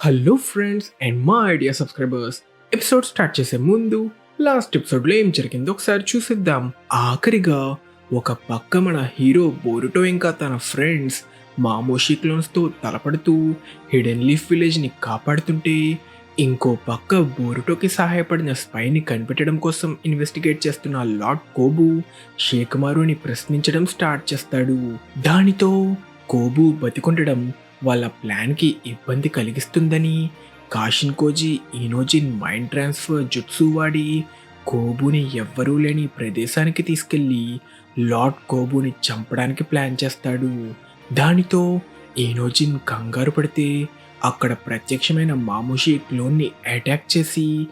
Hello friends and మా idea subscribers. Episode start చేసే ముందు లాస్ట్ ఎపిసోడ్లో ఏం జరిగిందో ఒకసారి చూసిద్దాం. ఆఖరిగా ఒక పక్క మన హీరో బోరుటో ఇంకా తన ఫ్రెండ్స్ మామోషి క్లోన్స్తో తలపడుతూ హిడెన్ లీఫ్ విలేజ్ని కాపాడుతుంటే, ఇంకో పక్క బోరుటోకి సహాయపడిన స్పైని కనిపెట్టడం కోసం ఇన్వెస్టిగేట్ చేస్తున్న లార్డ్ కోబు షేకమారుని ప్రశ్నించడం స్టార్ట్ చేస్తాడు. దానితో కోబు బతికుండడం వాళ్ళ ప్లాన్కి ఇబ్బంది కలిగిస్తుందని కాషిన్ కోజీ ఇనోజిన్ మైండ్ ట్రాన్స్ఫర్ జుట్సు వాడి కోబుని ఎవ్వరూ లేని ప్రదేశానికి తీసుకెళ్ళి లార్డ్ కోబుని చంపడానికి ప్లాన్ చేస్తాడు. దానితో ఇనోజిన్ కంగారు పడితే అక్కడ ప్రత్యక్షమైన మాముషి క్లోన్ని అటాక్ చేసి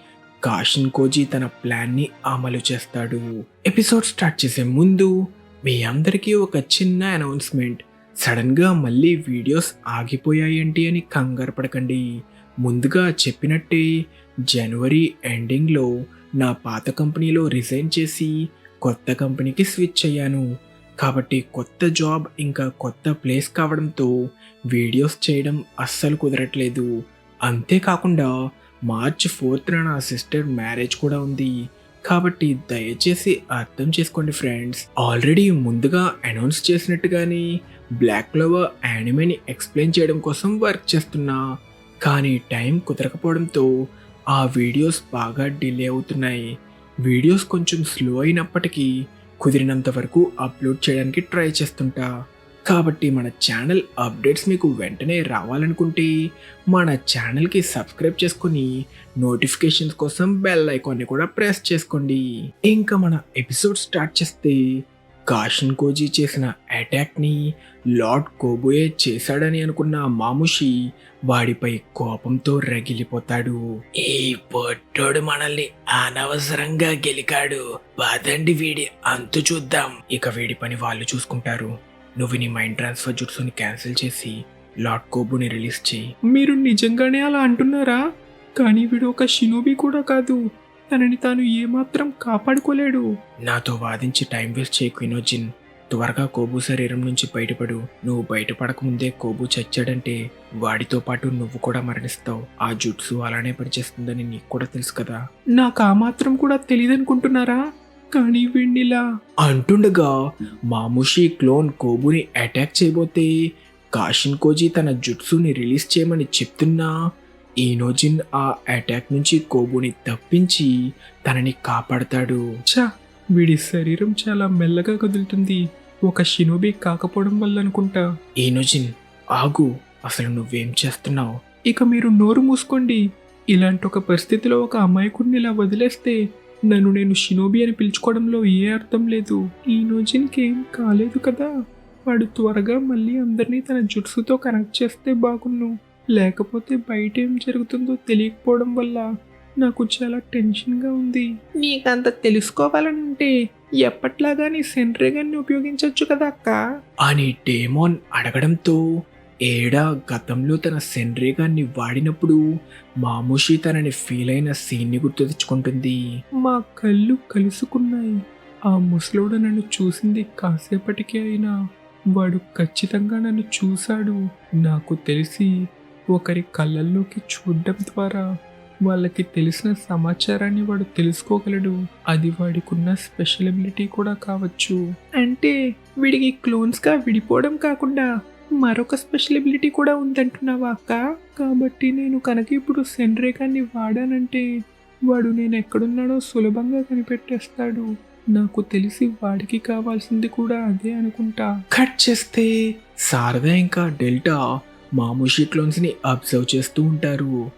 కాషిన్ కోజీ తన ప్లాన్ని అమలు చేస్తాడు. ఎపిసోడ్ స్టార్ట్ చేసే ముందు మీ అందరికీ ఒక చిన్న అనౌన్స్మెంట్. సడన్గా మళ్ళీ వీడియోస్ ఆగిపోయాయేంటి అని కంగారు పడకండి. ముందుగా చెప్పినట్టే జనవరి ఎండింగ్లో నా పాత కంపెనీలో రిజైన్ చేసి కొత్త కంపెనీకి స్విచ్ అయ్యాను. కాబట్టి కొత్త జాబ్ ఇంకా కొత్త ప్లేస్ కావడంతో వీడియోస్ చేయడం అస్సలు కుదరట్లేదు. అంతేకాకుండా మార్చ్ 4th నా సిస్టర్ మ్యారేజ్ కూడా ఉంది. కాబట్టి దయచేసి అర్థం చేసుకోండి ఫ్రెండ్స్. ఆల్రెడీ ముందుగా అనౌన్స్ చేసినట్టుగానే బ్లాక్ క్లోవర్ యానిమేని ఎక్స్ప్లెయిన్ చేయడం కోసం వర్క్ చేస్తున్నా. కానీ టైం కుదరకపోవడంతో ఆ వీడియోస్ బాగా డిలే అవుతున్నాయి. వీడియోస్ కొంచెం స్లో అయినప్పటికీ కుదిరినంత వరకు అప్లోడ్ చేయడానికి ట్రై చేస్తుంటా. కాబట్టి మన ఛానల్ అప్డేట్స్ మీకు వెంటనే రావాలనుకుంటే మన ఛానల్కి సబ్స్క్రైబ్ చేసుకుని నోటిఫికేషన్స్ కోసం బెల్ ఐకాన్ని కూడా ప్రెస్ చేసుకోండి. ఇంకా మన ఎపిసోడ్ స్టార్ట్ చేస్తే కాషిన్ కోజీ చేసిన అటాక్ని లార్డ్ కోబుయే చేశాడని అనుకున్న మాముషి వాడిపై కోపంతో రగిలిపోతాడు. ఈ పొట్టోడు మనల్ని అనవసరంగా గెలికాడు, పదండి వీడి అంతు చూద్దాం. ఇక వీడి పని వాళ్ళు చూసుకుంటారు. నువ్వు నీ మైండ్ ట్రాన్స్ఫర్ జుట్సుని క్యాన్సిల్ చేసి లార్డ్ కోబుని రిలీజ్ చేయి. మీరు నిజంగానే అలా అంటున్నారా? కానీ వీడు ఒక షినోబి కూడా కాదు. తనని తాను ఏమాత్రం కాపాడుకోలేడు. నాతో వాదించి టైం వేస్ట్ చేయకు ఇనోజిన్. త్వరగా కోబు శరీరం నుంచి బయటపడు. నువ్వు బయటపడకముందే కోబు చచ్చాడంటే వాడితో పాటు నువ్వు కూడా మరణిస్తావు. ఆ జుట్సు అలానే పనిచేస్తుందని నీకు కూడా తెలుసు కదా. నాకు ఆ మాత్రం కూడా తెలియదనుకుంటున్నారా? కానీ వీణ్ణిలా అంటుండగా మాముషి క్లోన్ కోబుని అటాక్ చేయబోతే కాషిన్ కోజీ తన జుట్సుని రిలీజ్ చేయమని చెప్తున్నా ఇనోజిన్ ఆ అటాక్ నుంచి కోబుని తప్పించి తనని కాపాడతాడు. ఛా, వీడి శరీరం చాలా మెల్లగా కదులుతుంది. ఒక షినోబి కాకపోవడం వల్ల అనుకుంటా. ఇనోజిన్ ఆగు, అసలు నువ్వేం చేస్తున్నావు? ఇక మీరు నోరు మూసుకోండి. ఇలాంటి ఒక పరిస్థితిలో ఒక అమాయకుడిని ఇలా వదిలేస్తే నన్ను నేను షినోబి అని పిలుచుకోవడంలో ఏ అర్థం లేదు. ఇనోజిన్కి ఏం కాలేదు కదా. వాడు త్వరగా మళ్ళీ అందరినీ తన జుట్సుతో కనెక్ట్ చేస్తే బాగున్ను. లేకపోతే బయట ఏం జరుగుతుందో తెలియకపోవడం వల్ల నాకు చాలా టెన్షన్గా ఉంది. నీకంత తెలుసుకోవాలంటే ఎప్పట్లాగా నీ సెంట్రేగాన్ని ఉపయోగించవచ్చు కదా అక్క అని డేమోన్ అడగడంతో ఏడా గతంలో తన సెంట్రేగాన్ని వాడినప్పుడు మాముషి తనని ఫీల్ అయిన సీన్ని గుర్తు తెచ్చుకుంటుంది. మా కళ్ళు కలుసుకున్నాయి. ఆ ముసలోడు నన్ను చూసింది కాసేపటికే అయినా వాడు ఖచ్చితంగా నన్ను చూశాడు. నాకు తెలిసి ఒకరి కళ్ళల్లోకి చూడడం ద్వారా వాళ్ళకి తెలిసిన సమాచారాన్ని వాడు తెలుసుకోగలడు. అది వాడికున్న స్పెషల్ ఎబిలిటీ కూడా కావచ్చు. అంటే వీడికి క్లోన్స్గా విడిపోవడం కాకుండా మరొక స్పెషల్ ఎబిలిటీ కూడా ఉందంటున్నావా అక్క? కాబట్టి నేను కనుక ఇప్పుడు సెంట్రేగాన్ని వాడానంటే వాడు నేను ఎక్కడున్నాడో సులభంగా కనిపెట్టేస్తాడు. నాకు తెలిసి వాడికి కావాల్సింది కూడా అదే అనుకుంటా. కట్ చేస్తే శారదా ఇంకా డెల్టా మాముషి క్లోన్స్ ని అబ్జర్వ్ చేస్తూ ఉంటారు.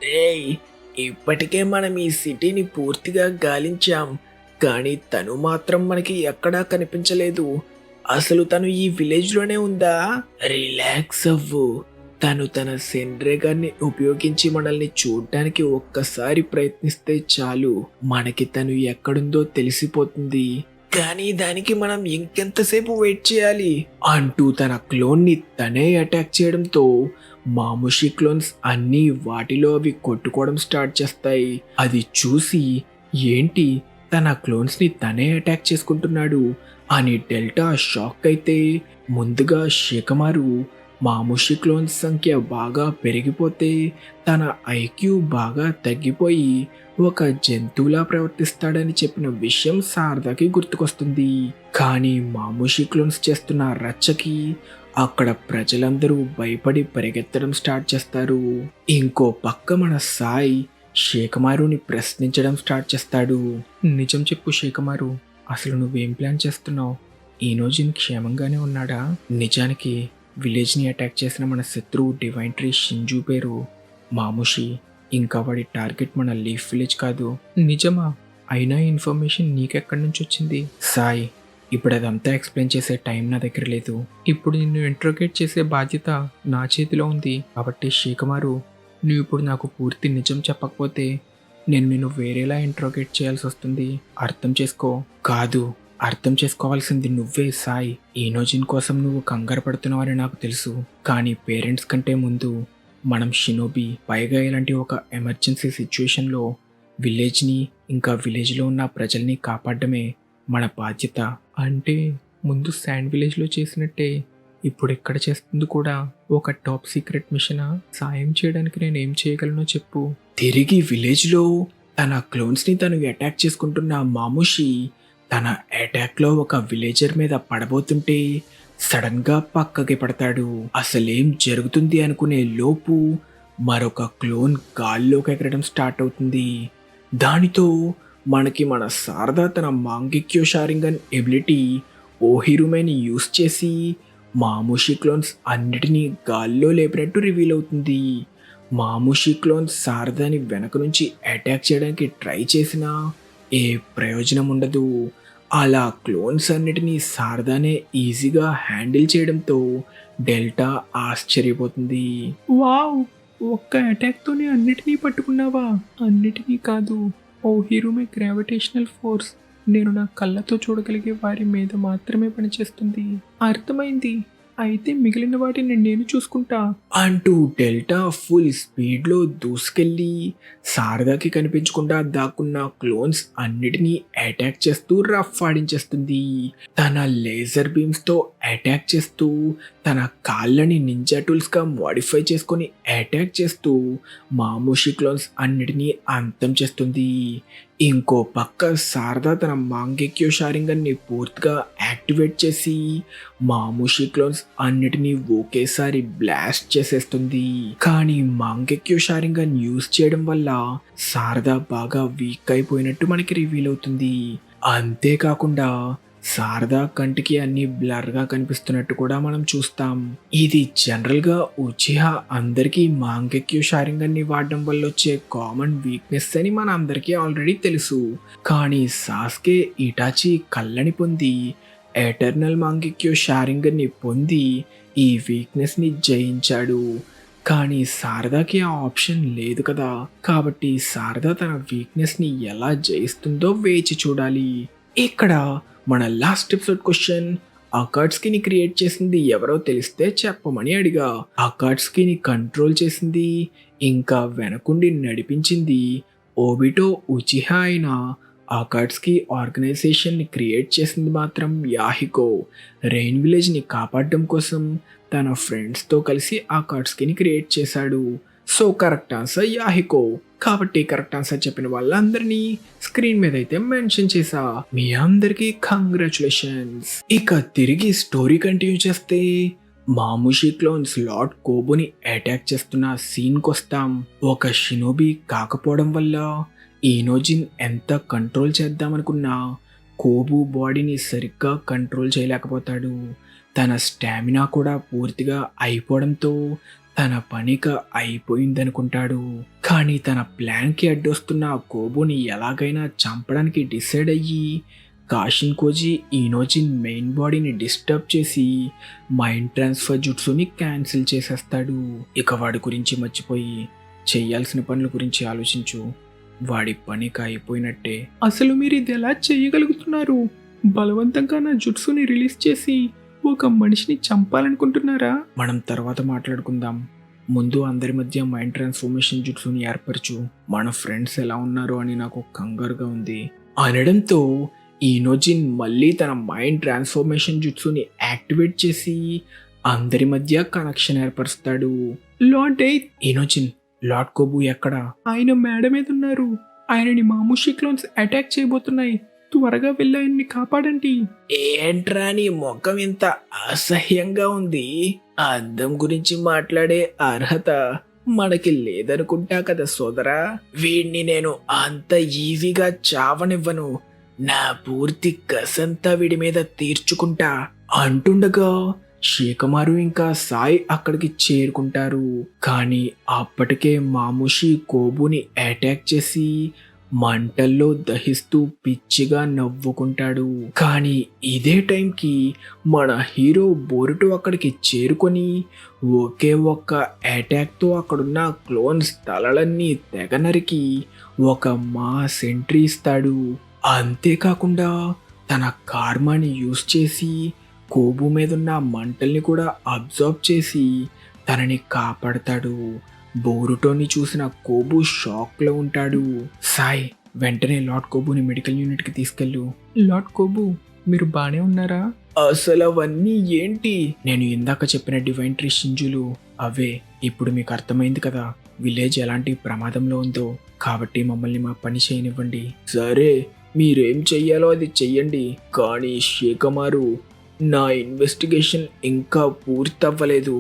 ఇప్పటికే మనం ఈ సిటీని పూర్తిగా గాలించాం, కానీ తను మాత్రం మనకి ఎక్కడా కనిపించలేదు. అసలు తను ఈ విలేజ్ లోనే ఉందా? రిలాక్స్ అవ్వు. తను తన సెంట్రేగాన్ని ఉపయోగించి మనల్ని చూడ్డానికి ఒక్కసారి ప్రయత్నిస్తే చాలు, మనకి తను ఎక్కడుందో తెలిసిపోతుంది. కానీ దానికి మనం ఇంకెంతసేపు వెయిట్ చేయాలి అంటూ తన క్లోన్ని తనే అటాక్ చేయడంతో మాముషి క్లోన్స్ అన్నీ వాటిలో అవి కొట్టుకోవడం స్టార్ట్ చేస్తాయి. అది చూసి ఏంటి తన క్లోన్స్ని తనే అటాక్ చేసుకుంటున్నాడు అని డెల్టా షాక్ అయితే ముందుగా షేకమారు మాముషి క్లోన్స్ సంఖ్య బాగా పెరిగిపోతే తన ఐక్యూ బాగా తగ్గిపోయి ఒక జంతువులా ప్రవర్తిస్తాడని చెప్పిన విషయం శారదాకి గుర్తుకొస్తుంది. కానీ మాముషి క్లోన్స్ చేస్తున్న రచ్చకి అక్కడ ప్రజలందరూ భయపడి పరిగెత్తడం స్టార్ట్ చేస్తారు. ఇంకో పక్క మన సాయి శేఖమారుని ప్రశ్నించడం స్టార్ట్ చేస్తాడు. నిజం చెప్పు శేఖమారు, అసలు నువ్వేం ప్లాన్ చేస్తున్నావు? ఈ రోజు క్షేమంగానే ఉన్నాడా? నిజానికి విలేజ్ని అటాక్ చేసిన మన శత్రువు డివైన్ ట్రీ షింజు పేరు మాముషి. ఇంకా వాడి టార్గెట్ మన లీఫ్ విలేజ్ కాదు. నిజమా? అయినా ఇన్ఫర్మేషన్ నీకెక్కడి నుంచి వచ్చింది? సాయి, ఇప్పుడు అదంతా ఎక్స్ప్లెయిన్ చేసే టైం నా దగ్గర లేదు. ఇప్పుడు నిన్ను ఇంట్రోగేట్ చేసే బాధ్యత నా చేతిలో ఉంది. కాబట్టి శేఖమారు, నువ్వు ఇప్పుడు నాకు పూర్తి నిజం చెప్పకపోతే నేను నిన్ను వేరేలా ఇంట్రోగేట్ చేయాల్సి వస్తుంది. అర్థం చేసుకో. కాదు, అర్థం చేసుకోవాల్సింది నువ్వే సాయి. ఈ నోజిన్ కోసం నువ్వు కంగారు పడుతున్నావని నాకు తెలుసు. కానీ పేరెంట్స్ కంటే ముందు మనం షినోబి, పైగా ఇలాంటి ఒక ఎమర్జెన్సీ సిచ్యువేషన్లో విలేజ్ని ఇంకా విలేజ్లో ఉన్న ప్రజల్ని కాపాడడమే మన బాధ్యత. అంటే ముందు శాండ్ విలేజ్లో చేసినట్టే ఇప్పుడు ఇక్కడ చేస్తుంది కూడా ఒక టాప్ సీక్రెట్ మిషనా? సాయం చేయడానికి నేను ఏం చేయగలనో చెప్పు. తిరిగి విలేజ్లో తన క్లోన్స్ని తను అటాక్ చేసుకుంటున్న మాముషి తన అటాక్లో ఒక విలేజర్ మీద పడబోతుంటే సడన్గా పక్కకి పడతాడు. అసలేం జరుగుతుంది అనుకునే లోపు మరొక క్లోన్ గాల్లోకి ఎగరడం స్టార్ట్ అవుతుంది. దానితో మనకి మన శారదా తన మాంగిక్యో షారింగన్ ఎబిలిటీ ఓహిరుమేని యూస్ చేసి మాముషి క్లోన్స్ అన్నిటినీ గాల్లో లేపినట్టు రివీల్ అవుతుంది. మాముషి క్లోన్స్ శారదాని వెనక నుంచి అటాక్ చేయడానికి ట్రై చేసినా ఏ ప్రయోజనం ఉండదు. అలా క్లోన్స్ అన్నిటినీ శారదానే ఈజీగా హ్యాండిల్ చేయడంతో డెల్టా ఆశ్చర్యపోతుంది. వావ్, ఒక్క అటాక్తోనే అన్నిటినీ పట్టుకున్నావా? అన్నిటినీ కాదు, ఓ హీరోమే గ్రావిటేషనల్ ఫోర్స్ నేను నా కళ్ళతో చూడగలిగే వారి మీద మాత్రమే పనిచేస్తుంది. అర్థమైంది, అయితే మిగిలిన వాటిని నేను చూసుకుంటా అంటూ డెల్టా ఫుల్ స్పీడ్లో దూసుకెళ్ళి శారదాకి కనిపించకుండా దాక్కున్న క్లోన్స్ అన్నిటినీ అటాక్ చేస్తూ రఫ్ ఆడించేస్తుంది. తన లేజర్ బీమ్స్తో అటాక్ చేస్తూ తన కాళ్ళని నింజా టూల్స్గా మోడిఫై చేసుకొని అటాక్ చేస్తూ మాముషి క్లోన్స్ అన్నిటినీ అంతం చేస్తుంది. ఇంకో పక్క శారదా తన మాంగెక్యో షారింగన్ని పూర్తిగా యాక్టివేట్ చేసి మాముషి క్లోన్స్ అన్నిటినీ ఒకేసారి బ్లాస్ట్ చేసేస్తుంది. కానీ మాంగెక్యో షారింగన్ యూజ్ చేయడం వల్ల శారదా బాగా వీక్ అయిపోయినట్టు మనకి రివీల్ అవుతుంది. అంతేకాకుండా శారదా కంటికి అన్ని బ్లర్గా కనిపిస్తున్నట్టు కూడా మనం చూస్తాం. ఇది జనరల్గా ఉచిహా అందరికీ మాంగెక్యో షారింగన్ని వాడడం వల్ల వచ్చే కామన్ వీక్నెస్ అని మన అందరికీ ఆల్రెడీ తెలుసు. కానీ సాస్కే ఇటాచి కళ్ళని పొంది ఎటర్నల్ మాంగెక్యో షారింగన్ని పొంది ఈ వీక్నెస్ని జయించాడు. కానీ శారదాకి ఆ ఆప్షన్ లేదు కదా. కాబట్టి శారదా తన వీక్నెస్ని ఎలా జయిస్తుందో వేచి చూడాలి. ఇక్కడ మన లాస్ట్ ఎపిసోడ్ క్వశ్చన్, అకాట్స్కీని క్రియేట్ చేసింది ఎవరో తెలిస్తే చెప్పమని అడిగా. అకాట్స్కీని కంట్రోల్ చేసింది ఇంకా వెనకుండి నడిపించింది ఓబిటో ఉచిహా అయిన అకాట్స్కీ ఆర్గనైజేషన్ని క్రియేట్ చేసింది మాత్రం యాహికో. రెయిన్ విలేజ్ని కాపాడడం కోసం తన ఫ్రెండ్స్తో కలిసి అకాట్స్కీని క్రియేట్ చేశాడు. So correct answer Yahiko. కాబట్టి కరెక్ట్ ఆన్సర్ చెప్పిన వాళ్ళందరినీ స్క్రీన్ మీద అయితే మెన్షన్ చేసా. మీ అందరికీ కంగ్రాచులేషన్స్. ఇక తిరిగి స్టోరీ కంటిన్యూ చేస్తే మాముషి క్లోన్స్ లార్డ్ కోబుని అటాక్ చేస్తున్న సీన్కి వస్తాం. ఒక షినోబి కాకపోవడం వల్ల ఈనోజిన్ ఎంత కంట్రోల్ చేద్దామనుకున్నా కోబు బాడీని సరిగ్గా కంట్రోల్ చేయలేకపోతాడు. తన స్టామినా కూడా పూర్తిగా అయిపోవడంతో తన పనిక అయిపోయిందనుకుంటాడు. కానీ తన ప్లాన్కి అడ్డొస్తున్న కోబుని ఎలాగైనా చంపడానికి డిసైడ్ అయ్యి కాషిన్ కోజీ ఈనోజిన్ మెయిన్ బాడీని డిస్టర్బ్ చేసి మైండ్ ట్రాన్స్ఫర్ జుట్సుని క్యాన్సిల్ చేసేస్తాడు. ఇక వాడి గురించి మర్చిపోయి చేయాల్సిన పనుల గురించి ఆలోచించు. వాడి పనిక అయిపోయినట్టే. అసలు మీరు ఇది ఎలా చేయగలుగుతున్నారు? బలవంతంగా నా జుట్సుని రిలీజ్ చేసి ఒక మనిషిని చంపాలనుకుంటున్నారా? మనం తర్వాత మాట్లాడుకుందాం. ముందు అందరి మధ్య మైండ్ ట్రాన్స్ఫర్మేషన్ జుట్సుని ఏర్పరచు. మన ఫ్రెండ్స్ ఎలా ఉన్నారు అని నాకు కంగారుగా ఉంది అనడంతో ఈనోజిన్ మళ్ళీ తన మైండ్ ట్రాన్స్ఫర్మేషన్ జుట్సుని యాక్టివేట్ చేసి అందరి మధ్య కనెక్షన్ ఏర్పరుస్తాడు. లార్డ్ ఎయిత్ ఇనోజిన్, లార్డ్ కోబు ఎక్కడ? ఆయన మేడ మీద ఉన్నారు. ఆయనని మాముషి క్లోన్స్ అటాక్ చేయబోతున్నాయి. త్వరగా వెళ్ళి ఆయన్ని కాపాడండి. ఏంట్రా నీ ముఖం ఇంత అసహ్యంగా ఉంది? అద్దం గురించి మాట్లాడే అర్హత మనకి లేదనుకుంటా కదా సోదరా. వీణ్ణి నేను అంత ఈజీగా చావనివ్వను. నా పూర్తి కసంతా వీడి మీద తీర్చుకుంటా అంటుండగా శేఖమారు ఇంకా సాయ్ అక్కడికి చేరుకుంటారు. కానీ అప్పటికే మాముషి కోబుని అటాక్ చేసి మంటల్లో దహిస్తూ పిచ్చిగా నవ్వుకుంటాడు. కానీ ఇదే టైంకి మన హీరో బోరుటో అక్కడికి చేరుకొని ఒకే ఒక్క అటాక్తో అక్కడున్న క్లోన్స్ తలలన్నీ తెగ నరికి ఒక మాస్ ఎంట్రీ ఇస్తాడు. అంతేకాకుండా తన కార్మాని యూజ్ చేసి కోబు మీదున్న మంటల్ని కూడా అబ్జర్వ్ చేసి తనని కాపాడతాడు. బోరుటోని చూసిన కోబు షాక్ లో ఉంటాడు. సాయ్, వెంటనే లార్డ్ కోబుని మెడికల్ యూనిట్ కి తీసుకెళ్ళు. లార్డ్ కోబు, మీరు బానే ఉన్నారా? అసలు అవన్నీ ఏంటి? నేను ఇందాక చెప్పిన డివైన్ ట్రీ షింజులు అవే. ఇప్పుడు మీకు అర్థమైంది కదా విలేజ్ ఎలాంటి ప్రమాదంలో ఉందో. కాబట్టి మమ్మల్ని మా పని చేయనివ్వండి. సరే, మీరేం చెయ్యాలో అది చెయ్యండి. కానీ శేఖమారు, నా ఇన్వెస్టిగేషన్ ఇంకా పూర్తవ్వలేదు.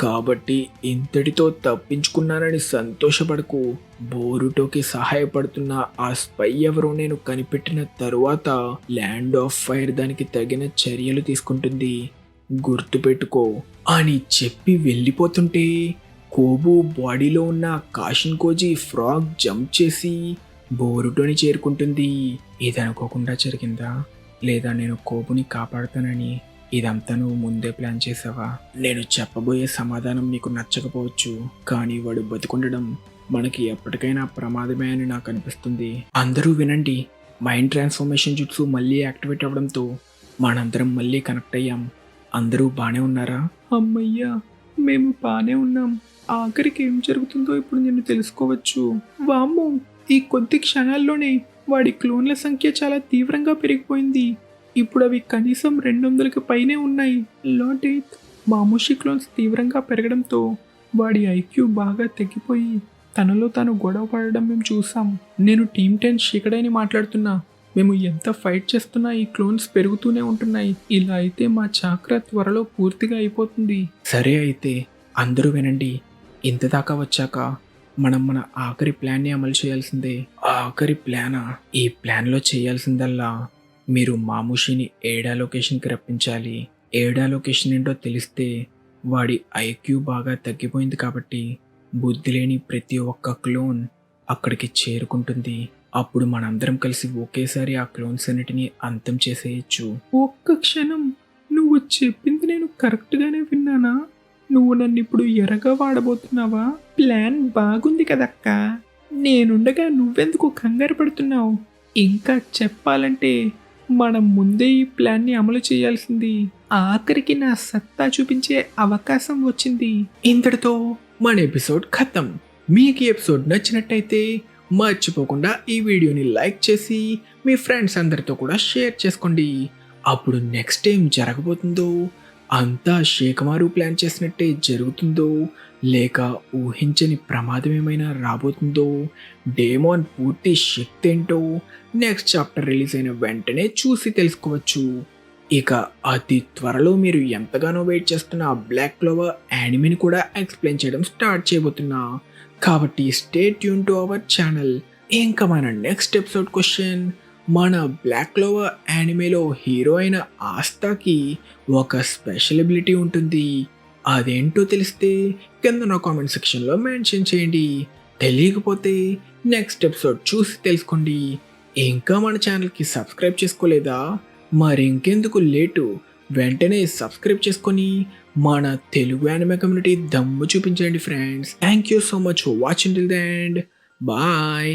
కాబట్టి ఇంతటితో తప్పించుకున్నానని సంతోషపడకు. బోరుటోకి సహాయపడుతున్న ఆ స్పై ఎవరో నేను కనిపెట్టిన తరువాత ల్యాండ్ ఆఫ్ ఫైర్ దానికి తగిన చర్యలు తీసుకుంటుంది, గుర్తుపెట్టుకో అని చెప్పి వెళ్ళిపోతుంటే కోబు బాడీలో ఉన్న కాషిన్ కోజీ ఫ్రాగ్ జంప్ చేసి బోరుటోని చేరుకుంటుంది. ఇది అనుకోకుండా జరిగిందా, లేదా నేను కోబుని కాపాడుతానని ఇదంతా నువ్వు ముందే ప్లాన్ చేసావా? నేను చెప్పబోయే సమాధానం నీకు నచ్చకపోవచ్చు, కానీ వాడు బతికుండడం మనకి ఎప్పటికైనా ప్రమాదమే అని నాకు అనిపిస్తుంది. అందరూ వినండి, మైండ్ ట్రాన్స్ఫర్మేషన్ జుట్సు మళ్ళీ యాక్టివేట్ అవ్వడంతో మనందరం మళ్ళీ కనెక్ట్ అయ్యాం. అందరూ బానే ఉన్నారా? అమ్మయ్యా, మేము బానే ఉన్నాం. ఆఖరికి ఏం జరుగుతుందో ఇప్పుడు నేను తెలుసుకోవచ్చు. వామ్మో, ఈ కొద్ది క్షణాల్లోనే వాడి క్లోన్ల సంఖ్య చాలా తీవ్రంగా పెరిగిపోయింది. ఇప్పుడు అవి కనీసం 200కి పైనే ఉన్నాయి. లార్డ్ ఎయిత్, మాముషి క్లోన్స్ తీవ్రంగా పెరగడంతో వాడి ఐక్యూ బాగా తగ్గిపోయి తనలో తాను గొడవ పడడం మేము చూసాం. నేను టీమ్ 10 షికడైని మాట్లాడుతున్నా. మేము ఎంత ఫైట్ చేస్తున్నా ఈ క్లోన్స్ పెరుగుతూనే ఉంటున్నాయి. ఇలా అయితే మా చాక్ర త్వరలో పూర్తిగా అయిపోతుంది. సరే, అయితే అందరూ వినండి. ఇంత దాకా వచ్చాక మనం మన ఆఖరి ప్లాన్ని అమలు చేయాల్సిందే. ఆఖరి ప్లానా? ఈ ప్లాన్లో చేయాల్సిందల్లా మీరు మాముషిని ఏడా లొకేషన్కి రప్పించాలి. ఏడా లొకేషన్ ఏంటో తెలిస్తే వాడి ఐక్యూ బాగా తగ్గిపోయింది కాబట్టి బుద్ధి లేని ప్రతి ఒక్క క్లోన్ అక్కడికి చేరుకుంటుంది. అప్పుడు మనందరం కలిసి ఒకేసారి ఆ క్లోన్స్ అన్నిటినీ అంతం చేసేయచ్చు. ఒక్క క్షణం, నువ్వు చెప్పింది నేను కరెక్ట్గానే విన్నానా? నువ్వు నన్ను ఇప్పుడు ఎరగా వాడబోతున్నావా? ప్లాన్ బాగుంది కదక్క, నేనుండగా నువ్వెందుకు కంగారు పడుతున్నావు? ఇంకా చెప్పాలంటే మనం ముందే ఈ ప్లాన్ని అమలు చేయాల్సింది. ఆఖరికి నా సత్తా చూపించే అవకాశం వచ్చింది. ఇంతటితో మన ఎపిసోడ్ ఖతం. మీకు ఈ ఎపిసోడ్ నచ్చినట్టయితే మర్చిపోకుండా ఈ వీడియోని లైక్ చేసి మీ ఫ్రెండ్స్ అందరితో కూడా షేర్ చేసుకోండి. అప్పుడు నెక్స్ట్ ఏం జరగబోతుందో అంతా శేఖమారు ప్లాన్ చేసినట్టే జరుగుతుందో, లేక ఊహించని ప్రమాదం ఏమైనా రాబోతుందో, డేమాన్ పూర్తి శక్తి ఏంటో నెక్స్ట్ చాప్టర్ రిలీజ్ అయిన వెంటనే చూసి తెలుసుకోవచ్చు. ఇక అతి త్వరలో మీరు ఎంతగానో వెయిట్ చేస్తున్న బ్లాక్ క్లోవర్ యానిమేని కూడా ఎక్స్ప్లెయిన్ చేయడం స్టార్ట్ చేయబోతున్నా. కాబట్టి stay tune to our channel. ఇంకా మన నెక్స్ట్ ఎపిసోడ్ క్వశ్చన్, మన బ్లాక్ క్లోవర్ యానిమేలో హీరో అయిన ఆస్తాకి ఒక స్పెషల్ ఎబిలిటీ ఉంటుంది. అదేంటో తెలిస్తే కింద నా కామెంట్ సెక్షన్లో మెన్షన్ చేయండి. తెలియకపోతే నెక్స్ట్ ఎపిసోడ్ చూసి తెలుసుకోండి. ఇంకా మన ఛానల్కి సబ్స్క్రైబ్ చేసుకోలేదా? మరి ఇంకెందుకు లేటు, వెంటనే సబ్స్క్రైబ్ చేసుకొని మన తెలుగు యానిమే కమ్యూనిటీ దమ్ము చూపించండి friends. Thank you so much for watching till the end. Bye.